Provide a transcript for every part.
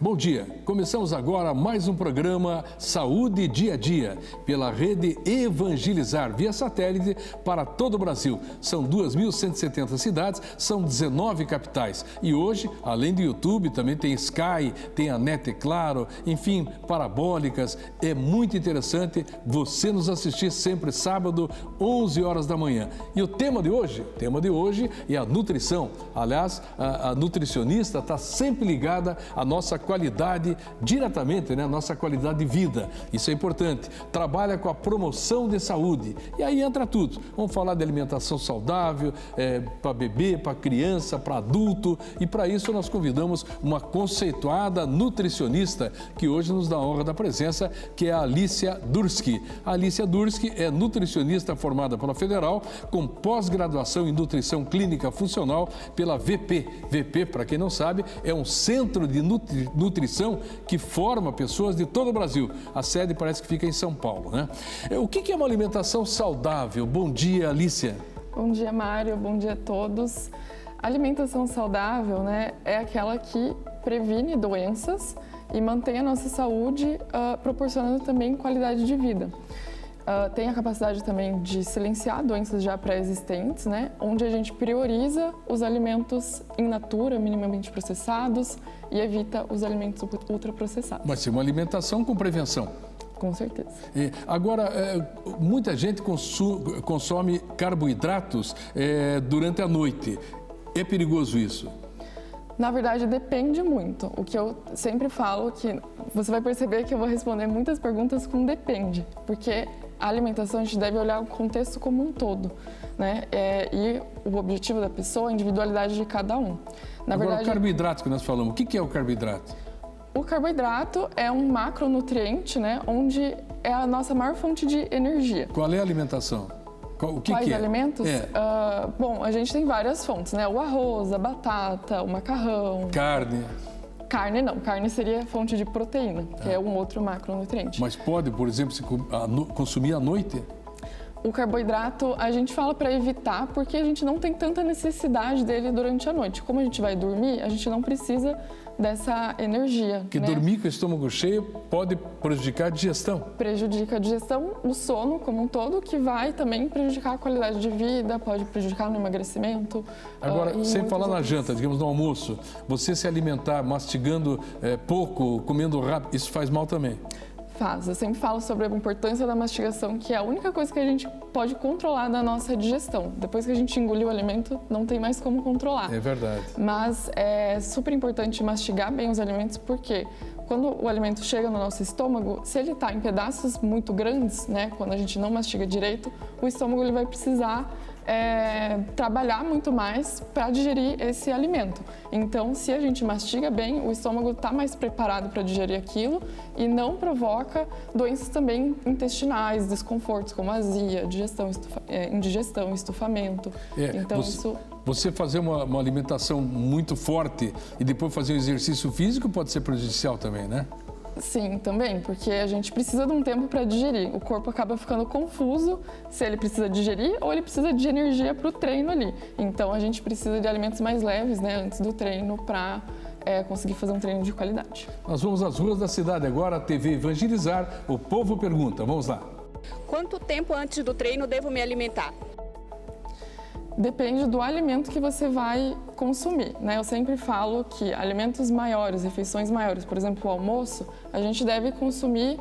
Bom dia, começamos agora mais um programa Saúde Dia a Dia, pela rede Evangelizar, via satélite para todo o Brasil. São 2.170 cidades, são 19 capitais. E hoje, além do YouTube, também tem Sky, tem a NET, claro, enfim, parabólicas. É muito interessante você nos assistir sempre sábado, 11 horas da manhã. E o tema de hoje é a nutrição. Aliás, a nutricionista está sempre ligada à nossa qualidade, diretamente, né? A nossa qualidade de vida. Isso é importante. Trabalha com a promoção de saúde. E aí entra tudo. Vamos falar de alimentação saudável, para bebê, para criança, para adulto. E para isso nós convidamos uma conceituada nutricionista que hoje nos dá a honra da presença, que é a Alicia Dursky. A Alicia Dursky é nutricionista formada pela Federal, com pós-graduação em nutrição clínica funcional pela VP. VP, para quem não sabe, é um centro de nutrição que forma pessoas de todo o Brasil. A sede parece que fica em São Paulo, né? O que é uma alimentação saudável? Bom dia, Alicia. Bom dia, Mário. Bom dia a todos. A alimentação saudável, né, é aquela que previne doenças e mantém a nossa saúde, proporcionando também qualidade de vida. Tem a capacidade também de silenciar doenças já pré-existentes, né? Onde a gente prioriza os alimentos in natura, minimamente processados, e evita os alimentos ultraprocessados. Vai ser uma alimentação com prevenção. Com certeza. Agora, muita gente consome carboidratos durante a noite. É perigoso isso? Na verdade, depende muito. O que eu sempre falo, que você vai perceber que eu vou responder muitas perguntas com depende, porque a alimentação a gente deve olhar o contexto como um todo, né? E o objetivo da pessoa, a individualidade de cada um. Agora, o carboidrato que nós falamos, o que é o carboidrato? O carboidrato é um macronutriente, né? Onde é a nossa maior fonte de energia. Qual é a alimentação? Quais alimentos? Bom, a gente tem várias fontes, né? O arroz, a batata, o macarrão. Carne. Carne não, carne seria fonte de proteína, que é um outro macronutriente. Mas pode, por exemplo, se consumir à noite? O carboidrato a gente fala para evitar porque a gente não tem tanta necessidade dele durante a noite. Como a gente vai dormir, a gente não precisa dessa energia. Porque dormir com o estômago cheio pode prejudicar a digestão. Prejudica a digestão, o sono como um todo, que vai também prejudicar a qualidade de vida, pode prejudicar no emagrecimento. Agora, sem falar na janta, digamos no almoço, você se alimentar mastigando pouco, comendo rápido, isso faz mal também? Faz. Eu sempre falo sobre a importância da mastigação, que é a única coisa que a gente pode controlar da nossa digestão. Depois que a gente engoliu o alimento, não tem mais como controlar. É verdade. Mas é super importante mastigar bem os alimentos, porque quando o alimento chega no nosso estômago, se ele está em pedaços muito grandes, né, quando a gente não mastiga direito, o estômago ele vai precisar trabalhar muito mais para digerir esse alimento. Então, se a gente mastiga bem, o estômago está mais preparado para digerir aquilo e não provoca doenças também intestinais, desconfortos como azia, indigestão, estufamento. Então, Você fazer uma alimentação muito forte e depois fazer um exercício físico pode ser prejudicial também, né? Sim, também, porque a gente precisa de um tempo para digerir. O corpo acaba ficando confuso se ele precisa digerir ou ele precisa de energia para o treino ali. Então, a gente precisa de alimentos mais leves, né, antes do treino para conseguir fazer um treino de qualidade. Nós vamos às ruas da cidade agora, a TV Evangelizar, o povo pergunta. Vamos lá. Quanto tempo antes do treino devo me alimentar? Depende do alimento que você vai consumir, né? Eu sempre falo que alimentos maiores, refeições maiores, por exemplo, o almoço, a gente deve consumir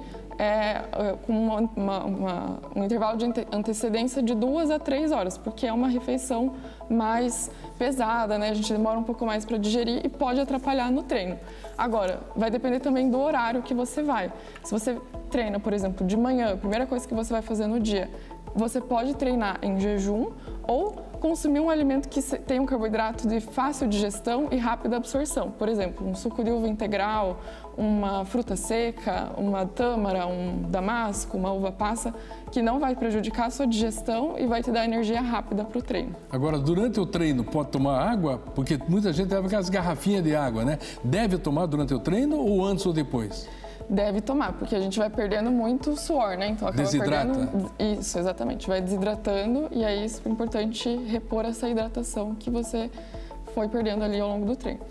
com um intervalo de antecedência de 2 a 3 horas, porque é uma refeição mais pesada, né? A gente demora um pouco mais para digerir e pode atrapalhar no treino. Agora, vai depender também do horário que você vai. Se você treina, por exemplo, de manhã, a primeira coisa que você vai fazer no dia, você pode treinar em jejum ou consumir um alimento que tem um carboidrato de fácil digestão e rápida absorção. Por exemplo, um suco de uva integral, uma fruta seca, uma tâmara, um damasco, uma uva passa, que não vai prejudicar a sua digestão e vai te dar energia rápida para o treino. Agora, durante o treino, pode tomar água? Porque muita gente leva aquelas garrafinhas de água, né? Deve tomar durante o treino ou antes ou depois? Deve tomar, porque a gente vai perdendo muito suor, né? Então acaba Desidrata. perdendo. Isso, exatamente. Vai desidratando e aí é super importante repor essa hidratação que você foi perdendo ali ao longo do treino.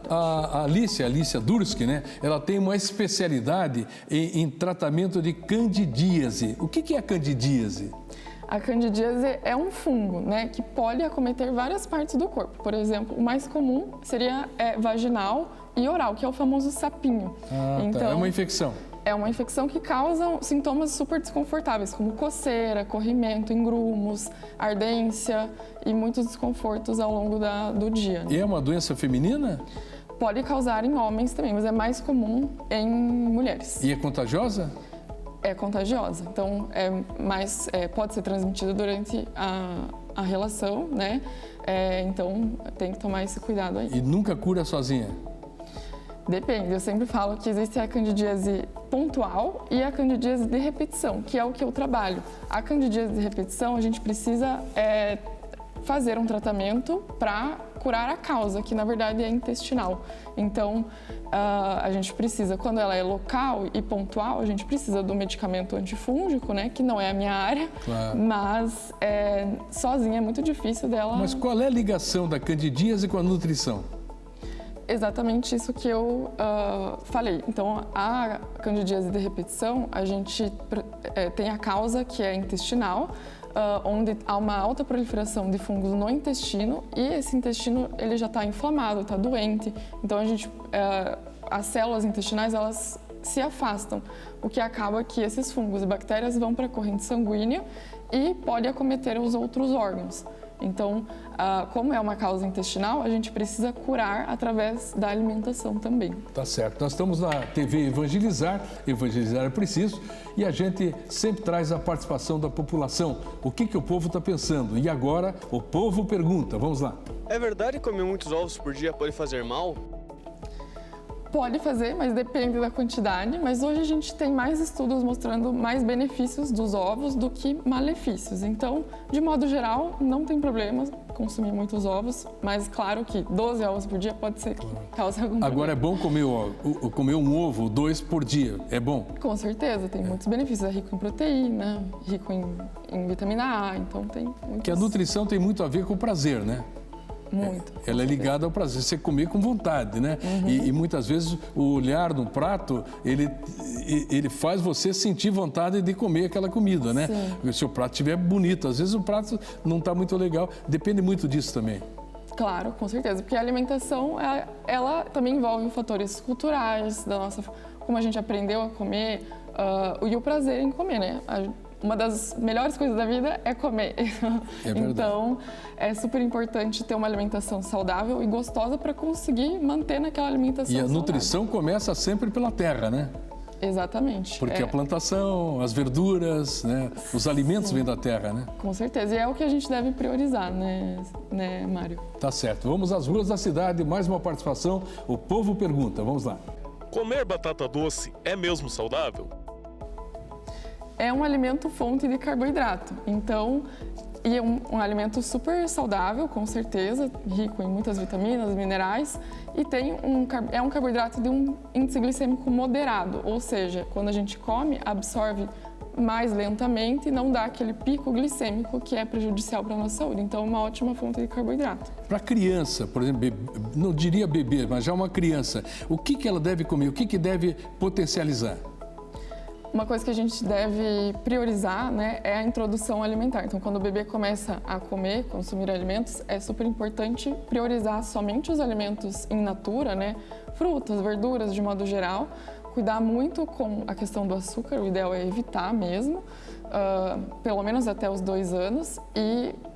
A Alicia Durski, né? Ela tem uma especialidade em tratamento de candidíase. O que é a candidíase? A candidíase é um fungo, né, que pode acometer várias partes do corpo. Por exemplo, o mais comum seria vaginal e oral, que é o famoso sapinho. Então, é uma infecção. É uma infecção que causa sintomas super desconfortáveis, como coceira, corrimento, engrumos, ardência e muitos desconfortos ao longo do dia. Né? E é uma doença feminina? Pode causar em homens também, mas é mais comum em mulheres. E é contagiosa? É contagiosa, então pode ser transmitida durante a relação, né? Então tem que tomar esse cuidado aí. E nunca cura sozinha? Depende, eu sempre falo que existe a candidíase pontual e a candidíase de repetição, que é o que eu trabalho. A candidíase de repetição, a gente precisa fazer um tratamento para curar a causa, que na verdade é intestinal. Então, a gente precisa, quando ela é local e pontual, a gente precisa do medicamento antifúngico, né, que não é a minha área, claro. Mas sozinha é muito difícil dela... Mas qual é a ligação da candidíase com a nutrição? Exatamente isso que eu falei. Então, a candidíase de repetição, a gente tem a causa que é intestinal, onde há uma alta proliferação de fungos no intestino e esse intestino ele já está inflamado, está doente. Então, as células intestinais elas se afastam, o que acaba que esses fungos e bactérias vão para a corrente sanguínea e pode acometer os outros órgãos. Então, como é uma causa intestinal, a gente precisa curar através da alimentação também. Tá certo. Nós estamos na TV Evangelizar é preciso, e a gente sempre traz a participação da população. O que o povo está pensando? E agora, o povo pergunta. Vamos lá. É verdade que comer muitos ovos por dia pode fazer mal? Pode fazer, mas depende da quantidade. Mas hoje a gente tem mais estudos mostrando mais benefícios dos ovos do que malefícios. Então, de modo geral, não tem problema consumir muitos ovos, mas claro que 12 ovos por dia pode ser que cause algum problema. Agora é bom comer um ovo, 2 por dia, é bom? Com certeza, tem muitos benefícios. É rico em proteína, rico em vitamina A, então tem muitos... Que a nutrição tem muito a ver com o prazer, né? Muito. Ela é ligada ao prazer, você comer com vontade, né? Uhum. E muitas vezes o olhar no prato, ele faz você sentir vontade de comer aquela comida, né? Sim. Se o prato estiver bonito, às vezes o prato não está muito legal, depende muito disso também. Claro, com certeza, porque a alimentação, ela também envolve fatores culturais, da nossa, como a gente aprendeu a comer, e o prazer em comer, né? Uma das melhores coisas da vida é comer. Então, é super importante ter uma alimentação saudável e gostosa para conseguir manter naquela alimentação saudável. E a nutrição começa sempre pela terra, né? Exatamente. Porque a plantação, as verduras, né? Os alimentos vêm da terra, né? Com certeza. E é o que a gente deve priorizar, né, Mário? Tá certo. Vamos às ruas da cidade, mais uma participação. O povo pergunta. Vamos lá. Comer batata doce é mesmo saudável? É um alimento fonte de carboidrato, então, e é um alimento super saudável, com certeza, rico em muitas vitaminas, minerais, e é um carboidrato de um índice glicêmico moderado, ou seja, quando a gente come, absorve mais lentamente e não dá aquele pico glicêmico que é prejudicial para a nossa saúde. Então, é uma ótima fonte de carboidrato. Para criança, por exemplo, não diria bebê, mas já uma criança, o que ela deve comer, o que deve potencializar? Uma coisa que a gente deve priorizar, né, é a introdução alimentar. Então, quando o bebê começa a comer, consumir alimentos, é super importante priorizar somente os alimentos in natura, né, frutas, verduras, de modo geral. Cuidar muito com a questão do açúcar, o ideal é evitar mesmo, pelo menos até os 2 anos,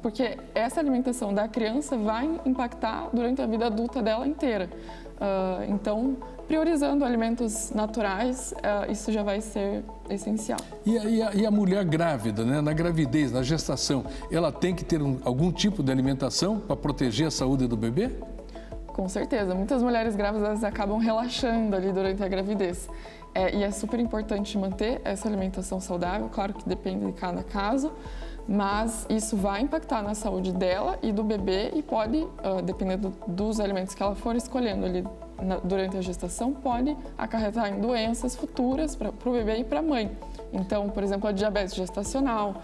porque essa alimentação da criança vai impactar durante a vida adulta dela inteira. Então, priorizando alimentos naturais, isso já vai ser essencial. E a mulher grávida, né? Na gravidez, na gestação, ela tem que ter algum tipo de alimentação para proteger a saúde do bebê? Com certeza. Muitas mulheres grávidas acabam relaxando ali durante a gravidez. E é super importante manter essa alimentação saudável, claro que depende de cada caso, mas isso vai impactar na saúde dela e do bebê e pode, dependendo dos alimentos que ela for escolhendo ali durante a gestação, pode acarretar em doenças futuras para o bebê e para a mãe. Então, por exemplo, a diabetes gestacional,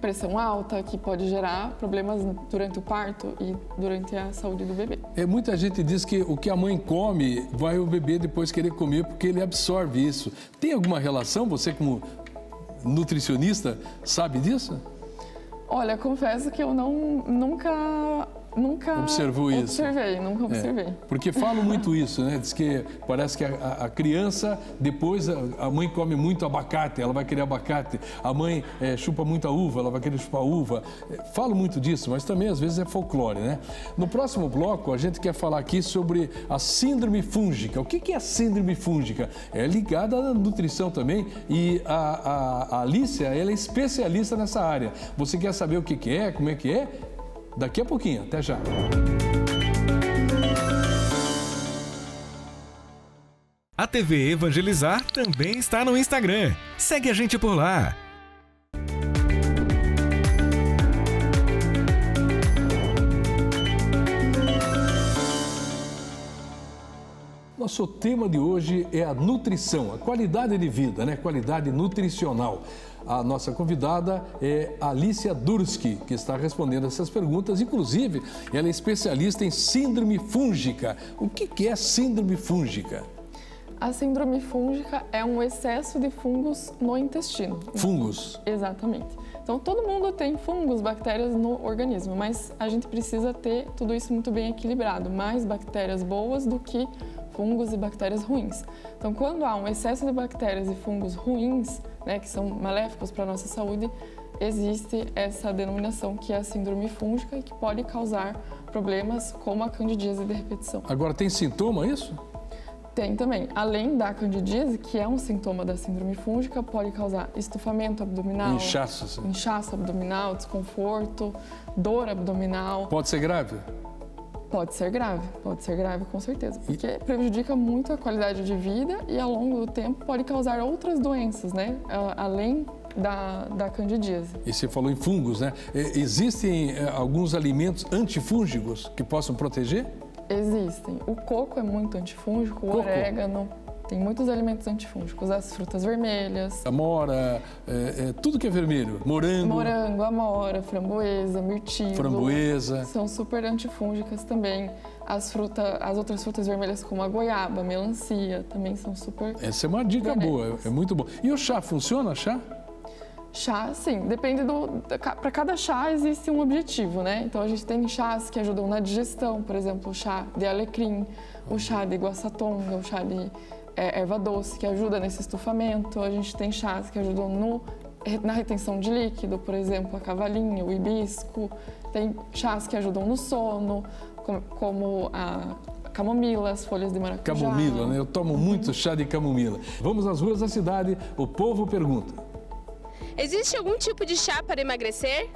pressão alta, que pode gerar problemas durante o parto e durante a saúde do bebê. Muita gente diz que o que a mãe come, vai o bebê depois querer comer porque ele absorve isso. Tem alguma relação? Você como nutricionista sabe disso? Olha, confesso que eu nunca observou isso? Nunca observei. Porque falam muito isso, né? Diz que parece que a criança, depois a mãe come muito abacate, ela vai querer abacate. A mãe chupa muita uva, ela vai querer chupar uva. Falo muito disso, mas também às vezes é folclore, né? No próximo bloco, a gente quer falar aqui sobre a síndrome fúngica. O que é a síndrome fúngica? É ligada à nutrição também e a Alicia, ela é especialista nessa área. Você quer saber o que é, como é que é? Daqui a pouquinho, até já. A TV Evangelizar também está no Instagram. Segue a gente por lá. Nosso tema de hoje é a nutrição, a qualidade de vida, né? Qualidade nutricional. A nossa convidada é Alicia Durski, que está respondendo essas perguntas. Inclusive, ela é especialista em síndrome fúngica. O que é síndrome fúngica? A síndrome fúngica é um excesso de fungos no intestino. Fungos? Exatamente. Então, todo mundo tem fungos, bactérias no organismo, mas a gente precisa ter tudo isso muito bem equilibrado. Mais bactérias boas do que fungos e bactérias ruins. Então, quando há um excesso de bactérias e fungos ruins, né, que são maléficos para a nossa saúde, existe essa denominação que é a síndrome fúngica e que pode causar problemas como a candidíase de repetição. Agora, tem sintoma isso? Tem também. Além da candidíase, que é um sintoma da síndrome fúngica, pode causar estufamento abdominal, inchaço abdominal, desconforto, dor abdominal. Pode ser grave? Pode ser grave com certeza, porque prejudica muito a qualidade de vida e ao longo do tempo pode causar outras doenças, né? Além da candidíase. E você falou em fungos, né? Existem alguns alimentos antifúngicos que possam proteger? Existem. O coco é muito antifúngico, o orégano. Tem muitos alimentos antifúngicos, as frutas vermelhas. Amora, tudo que é vermelho. Morango, amora, framboesa, mirtilo. Framboesa. São super antifúngicas também. As outras frutas vermelhas como a goiaba, a melancia, também são super Essa é uma dica boa, é muito bom. E o chá, funciona chá? Chá, sim. Depende para cada chá existe um objetivo, né? Então a gente tem chás que ajudam na digestão, por exemplo, o chá de alecrim, o chá de guaçatonga, o chá de erva doce, que ajuda nesse estufamento. A gente tem chás que ajudam na retenção de líquido, por exemplo, a cavalinha, o hibisco. Tem chás que ajudam no sono, como a camomila, as folhas de maracujá. Camomila, né? Eu tomo muito chá de camomila. Vamos às ruas da cidade, o povo pergunta. Existe algum tipo de chá para emagrecer?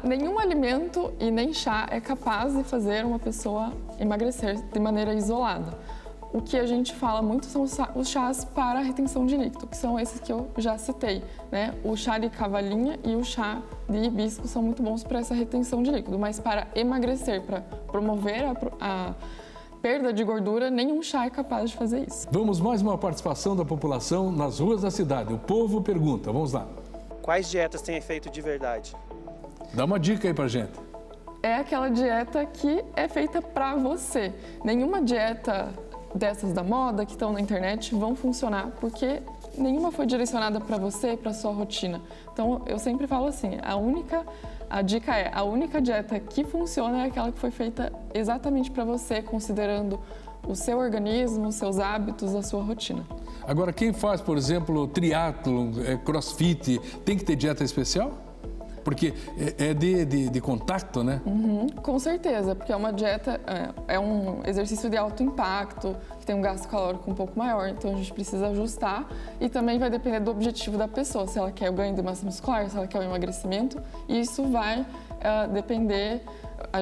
Nenhum alimento e nem chá é capaz de fazer uma pessoa emagrecer de maneira isolada. O que a gente fala muito são os chás para a retenção de líquido, que são esses que eu já citei, né? O chá de cavalinha e o chá de hibisco são muito bons para essa retenção de líquido, mas para emagrecer, para promover a perda de gordura, nenhum chá é capaz de fazer isso. Vamos mais uma participação da população nas ruas da cidade. O povo pergunta, vamos lá. Quais dietas têm efeito de verdade? Dá uma dica aí pra gente. É aquela dieta que é feita para você. Nenhuma dieta dessas da moda que estão na internet vão funcionar, porque nenhuma foi direcionada para você, para sua rotina. Então, eu sempre falo assim, a dica é, a única dieta que funciona é aquela que foi feita exatamente para você, considerando o seu organismo, os seus hábitos, a sua rotina. Agora, quem faz, por exemplo, triatlon, crossfit, tem que ter dieta especial? Porque é de contato, né? Com certeza, porque é uma dieta, é um exercício de alto impacto, que tem um gasto calórico um pouco maior, então a gente precisa ajustar e também vai depender do objetivo da pessoa, se ela quer o ganho de massa muscular, se ela quer o emagrecimento, e isso vai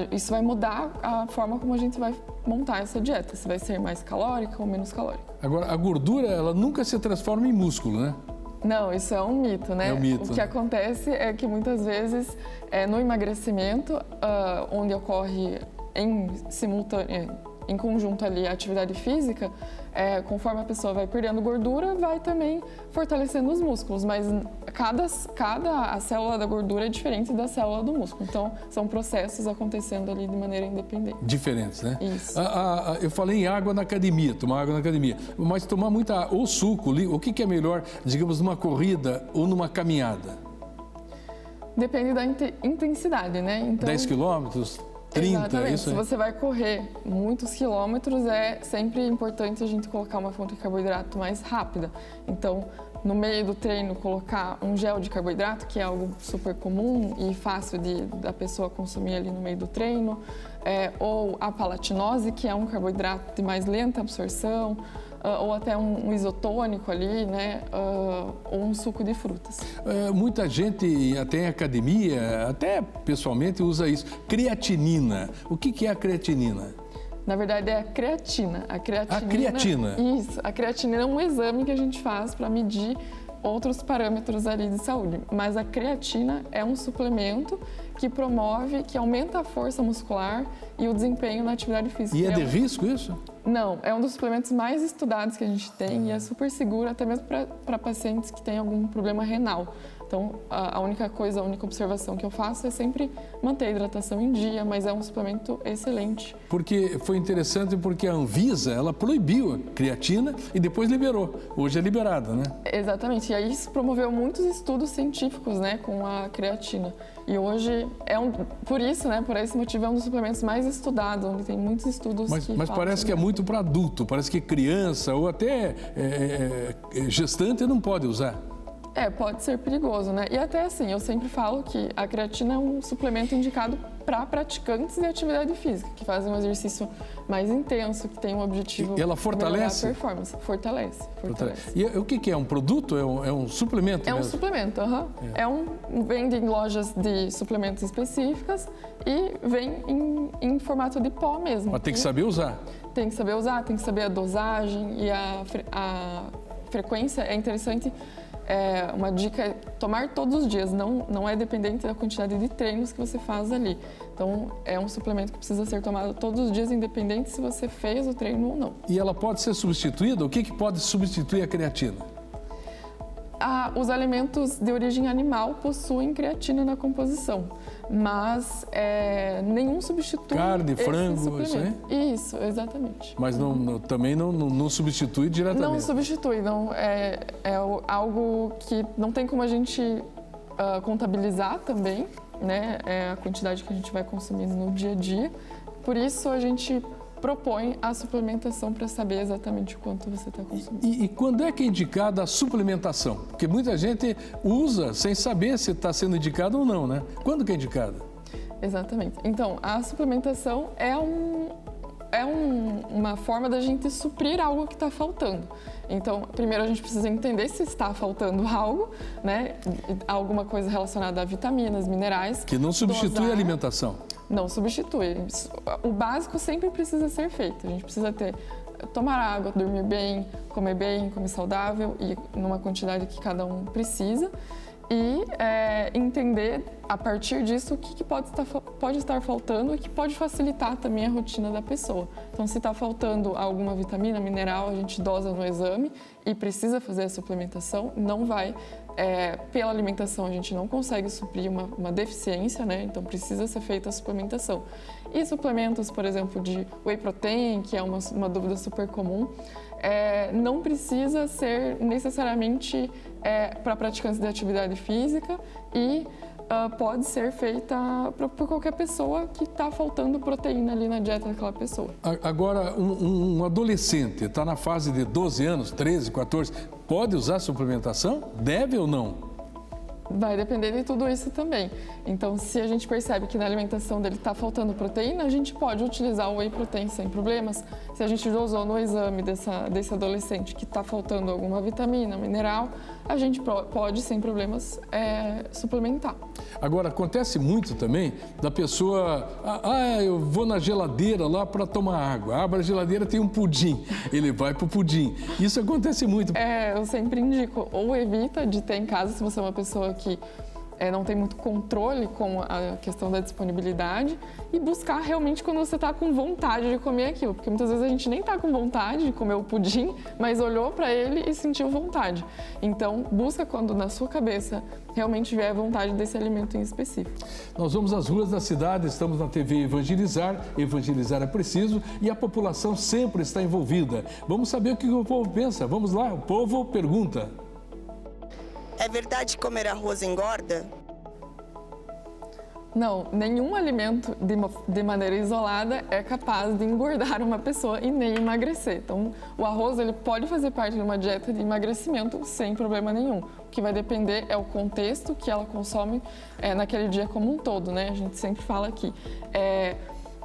isso vai mudar a forma como a gente vai montar essa dieta, se vai ser mais calórica ou menos calórica. Agora, a gordura, ela nunca se transforma em músculo, né? Não, isso é um mito, né? É um mito, o que acontece é que muitas vezes no emagrecimento, onde ocorre em conjunto ali a atividade física, conforme a pessoa vai perdendo gordura, vai também fortalecendo os músculos, mas a célula da gordura é diferente da célula do músculo. Então, são processos acontecendo ali de maneira independente. Diferentes, né? Isso. Eu falei em água na academia, tomar água na academia, mas tomar muita ou suco, o que é melhor, digamos, numa corrida ou numa caminhada? Depende da intensidade, né? Então, 10 quilômetros? 30, exatamente. isso aí. Se você vai correr muitos quilômetros, é sempre importante a gente colocar uma fonte de carboidrato mais rápida. Então, no meio do treino, colocar um gel de carboidrato, que é algo super comum e fácil da pessoa consumir ali no meio do treino, ou a palatinose, que é um carboidrato de mais lenta absorção, ou até um isotônico ali, né? Ou um suco de frutas. Muita gente, até em academia, até pessoalmente, usa isso. Creatinina. O que é a creatinina? Na verdade, é a creatina. A creatina? Isso. A creatina é um exame que a gente faz para medir outros parâmetros ali de saúde. Mas a creatina é um suplemento que aumenta a força muscular e o desempenho na atividade física. E é de risco isso? Não, é um dos suplementos mais estudados que a gente tem e é super seguro, até mesmo para pacientes que têm algum problema renal. Então, a única observação que eu faço é sempre manter a hidratação em dia, mas é um suplemento excelente. Porque foi interessante porque a Anvisa, ela proibiu a creatina e depois liberou. Hoje é liberada, né? Exatamente. E aí isso promoveu muitos estudos científicos, né, com a creatina. E hoje por esse motivo, é um dos suplementos mais estudados, onde tem muitos estudos Mas parece que é muito para adulto, parece que criança ou até gestante não pode usar. Pode ser perigoso, né? E até assim, eu sempre falo que a creatina é um suplemento indicado para praticantes de atividade física, que fazem um exercício mais intenso, que tem um objetivo e ela fortalece? De melhorar a performance. Fortalece. E o que é? Um produto? É um suplemento? É mesmo? Um suplemento, vende em lojas de suplementos específicas e vem em formato de pó mesmo. Mas tem que saber usar. Tem que saber usar, tem que saber a dosagem e a frequência. É interessante. Uma dica é tomar todos os dias, não é dependente da quantidade de treinos que você faz ali. Então, é um suplemento que precisa ser tomado todos os dias, independente se você fez o treino ou não. E ela pode ser substituída? O que pode substituir a creatina? Os alimentos de origem animal possuem creatina na composição, mas nenhum substitui carne, frango, isso aí? Isso, exatamente. Mas também não substitui diretamente? Não substitui, não. É algo que não tem como a gente contabilizar também, né? A quantidade que a gente vai consumindo no dia a dia. Por isso, a gente propõe a suplementação para saber exatamente o quanto você está consumindo. E quando é que é indicada a suplementação? Porque muita gente usa sem saber se está sendo indicado ou não, né? Quando que é indicada? Exatamente. Então, a suplementação é uma forma da gente suprir algo que está faltando. Então, primeiro a gente precisa entender se está faltando algo, né? Alguma coisa relacionada a vitaminas, minerais. Que não substitui a alimentação. Não substitui. O básico sempre precisa ser feito. A gente precisa tomar água, dormir bem, comer saudável e numa quantidade que cada um precisa. E entender, a partir disso, o que pode estar faltando e que pode facilitar também a rotina da pessoa. Então, se está faltando alguma vitamina, mineral, a gente dosa no exame e precisa fazer a suplementação. Não vai, pela alimentação, a gente não consegue suprir uma deficiência, né? Então, precisa ser feita a suplementação. E suplementos, por exemplo, de whey protein, que é uma dúvida super comum, não precisa ser necessariamente para praticantes de atividade física e pode ser feita por qualquer pessoa que está faltando proteína ali na dieta daquela pessoa. Agora, um adolescente está na fase de 12 anos, 13, 14, pode usar suplementação? Deve ou não? Vai depender de tudo isso também. Então, se a gente percebe que na alimentação dele está faltando proteína, a gente pode utilizar o whey protein sem problemas. Se a gente dosou no exame desse adolescente que está faltando alguma vitamina, mineral, a gente pode, sem problemas, suplementar. Agora, acontece muito também da pessoa, eu vou na geladeira lá para tomar água. Abre a geladeira, tem um pudim, ele vai para o pudim. Isso acontece muito. Eu sempre indico, ou evita de ter em casa, se você é uma pessoa que não tem muito controle com a questão da disponibilidade e buscar realmente quando você está com vontade de comer aquilo, porque muitas vezes a gente nem está com vontade de comer o pudim, mas olhou para ele e sentiu vontade. Então, busca quando na sua cabeça realmente vier vontade desse alimento em específico. Nós vamos às ruas da cidade, estamos na TV Evangelizar, evangelizar é preciso e a população sempre está envolvida. Vamos saber o que o povo pensa. Vamos lá, o povo pergunta. É verdade que comer arroz engorda? Não, nenhum alimento de maneira isolada é capaz de engordar uma pessoa e nem emagrecer. Então, o arroz ele pode fazer parte de uma dieta de emagrecimento sem problema nenhum. O que vai depender é o contexto que ela consome naquele dia como um todo, né? A gente sempre fala aqui.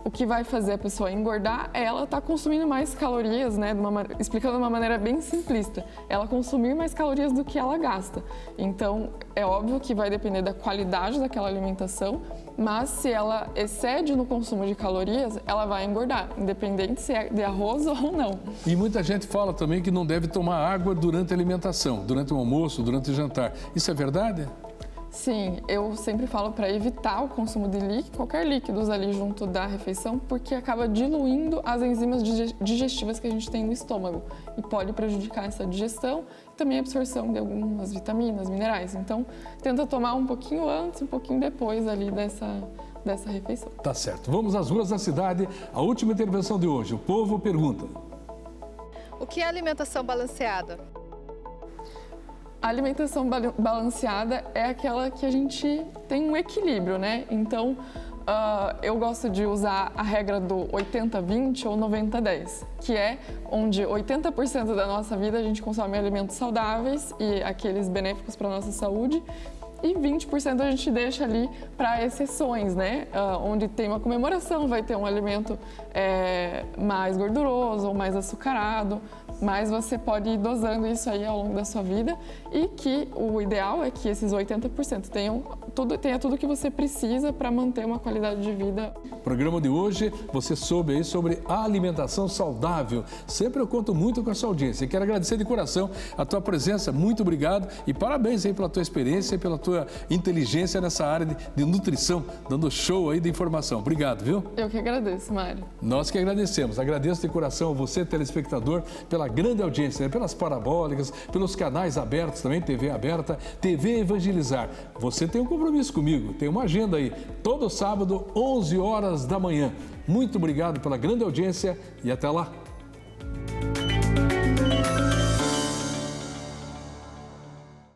O que vai fazer a pessoa engordar é ela estar consumindo mais calorias, né? Explicando de uma maneira bem simplista. Ela consumir mais calorias do que ela gasta. Então, é óbvio que vai depender da qualidade daquela alimentação, mas se ela excede no consumo de calorias, ela vai engordar, independente se é de arroz ou não. E muita gente fala também que não deve tomar água durante a alimentação, durante o almoço, durante o jantar. Isso é verdade? Sim, eu sempre falo para evitar o consumo de qualquer líquidos ali junto da refeição, porque acaba diluindo as enzimas digestivas que a gente tem no estômago e pode prejudicar essa digestão e também a absorção de algumas vitaminas, minerais. Então, tenta tomar um pouquinho antes, um pouquinho depois ali dessa refeição. Tá certo. Vamos às ruas da cidade. A última intervenção de hoje. O povo pergunta. O que é alimentação balanceada? A alimentação balanceada é aquela que a gente tem um equilíbrio, né? Então, eu gosto de usar a regra do 80-20 ou 90-10, que é onde 80% da nossa vida a gente consome alimentos saudáveis e aqueles benéficos para a nossa saúde, e 20% a gente deixa ali para exceções, né? Onde tem uma comemoração, vai ter um alimento mais gorduroso ou mais açucarado, mas você pode ir dosando isso aí ao longo da sua vida e que o ideal é que esses 80% tenha tudo que você precisa para manter uma qualidade de vida. No programa de hoje, você soube aí sobre a alimentação saudável. Sempre eu conto muito com a sua audiência. Quero agradecer de coração a tua presença, muito obrigado e parabéns aí pela tua experiência e pela tua inteligência nessa área de nutrição, dando show aí de informação. Obrigado, viu? Eu que agradeço, Mário. Nós que agradecemos. Agradeço de coração a você, telespectador, pela grande audiência, pelas parabólicas, pelos canais abertos também, TV aberta, TV Evangelizar. Você tem um compromisso comigo, tem uma agenda aí, todo sábado, 11 horas da manhã. Muito obrigado pela grande audiência e até lá.